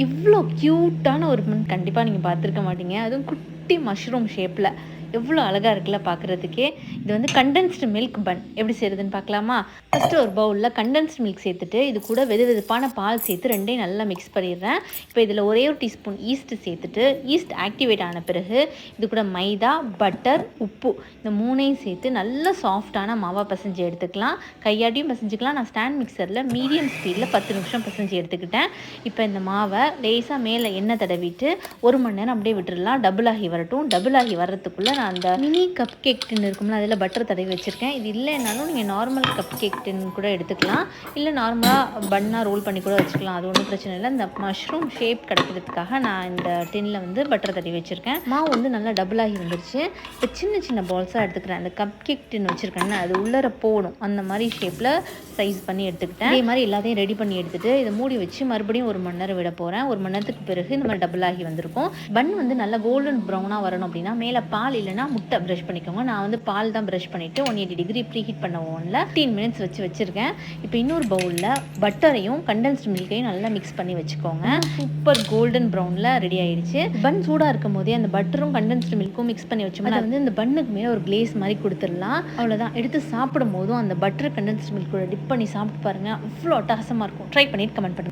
இவ்ளோ க்யூட்டான ஒரு பன் கண்டிப்பா நீங்க பார்த்துருக்க மாட்டீங்க. அதுவும் குட்டி மஷ்ரூம் ஷேப்ல. எவ்ளோ அழகா இருக்குல்ல பார்க்குறதுக்கே. இது வந்து கண்டென்ஸ்டு மில்க் பன் எப்படி செய்றதுன்னு பார்க்கலாமா? ஃபர்ஸ்ட்டு ஒரு பவுல்ல கண்டென்ஸ்டு மில்க் சேர்த்துட்டு, இது கூட வெதுவெதுப்பான பால் சேர்த்து 2யும் நல்லா மிக்ஸ் பண்ணிடுறேன். இப்போ இதில ஒரே ஒரு டீஸ்பூன் ஈஸ்ட் சேர்த்துட்டு, ஈஸ்ட் ஆக்டிவேட் ஆன பிறகு இது கூட மைதா, பட்டர், உப்பு இந்த 3யும் சேர்த்து நல்லா சாஃப்ட்டான மாவா பெசஞ்சு எடுத்துக்கலாம். கையாட்டியும் பெசஞ்சுக்கலாம். நான் ஸ்டாண்ட் மிக்சர்ல மீடியம் ஸ்பீட்ல 10 நிமிஷம் பெசஞ்சு எடுத்துக்கிட்டேன். இப்போ இந்த மாவை லேசாக மேலே எண்ணெய் தடவிட்டு 1 மணி நேரம் அப்படியே விட்டுடலாம். டபுள் ஆகி வரட்டும். டபுள் ஆகி வர்றதுக்குள்ளே நான் அந்த மினி கப் கேக் டின் இருக்கும்ல, அதில் பட்டர் தடவி வச்சுருக்கேன். இது இல்லைன்னாலும் நீங்கள் நார்மல் கப் கேக் டின் கூட எடுத்துக்கலாம். இல்லை நார்மலாக பன்னாக ரோல் பண்ணி கூட வச்சுக்கலாம். அது ஒன்றும் பிரச்சனை இல்லை. இந்த மஷ்ரூம் ஷேப் கிடைக்கிறதுக்காக நான் இந்த டின்னில் வந்து பட்டர் தடவி வச்சுருக்கேன். மாவு வந்து நல்லா டபுள் ஆகி வந்துருச்சு. இப்போ சின்ன சின்ன பால்ஸாக எடுத்துக்கிறேன். அந்த கப் கேக் டின் வச்சுருக்கேன்னா அது உள்ளர போகணும். அந்த மாதிரி ஷேப்பில் சைஸ் பண்ணி எடுத்துக்கிட்டேன். இதே மாதிரி எல்லாத்தையும் ரெடி பண்ணி எடுத்துகிட்டு இதை மூடி வச்சு மறுபடியும் 1 மணி நேரம் விட போகிறேன். 1 மணி நேரத்துக்கு பிறகு இந்த மாதிரி டபுள் ஆகி வந்திருக்கும். பன் வந்து நல்லா கோல்டன் ப்ரௌனாக வரணும் அப்படின்னா மேலே பால் இல்லைனா முட்டை ப்ரஷ் பண்ணிக்கோங்க. நான் வந்து பால் தான் ப்ரஷ் பண்ணிவிட்டு 180 டிகிரி ப்ரீ ஹீட் பண்ண ஓவனில் 15 மினிட்ஸ் வச்சுருக்கேன். இப்போ இன்னொரு பவுலில் பட்டரையும் கண்டென்ஸ்டு மில்கையும் நல்லா மிக்ஸ் பண்ணி வச்சுக்கோங்க. சூப்பர் கோல்டன் ப்ரௌனில் ரெடி ஆயிடுச்சு. பன் சூடாக இருக்கும் போதே அந்த பட்டரும் கண்டென்ஸ்டு மில்க்கும் மிக்ஸ் பண்ணி வச்சோம்னா அது வந்து இந்த பன்னுக்கு மேலே ஒரு கிளேஸ் மாதிரி கொடுத்துடலாம். அவ்வளோதான். எடுத்து சாப்பிடும் போதும் அந்த பட்டர் கண்டென்ஸ்டு மில்க் கூட டிப் பண்ணி சாப்பிட்டு பாருங்கள். அவ்வளோ அட்டகாசமாக இருக்கும். ட்ரை பண்ணிட்டு கமெண்ட் பண்ணுங்கள்.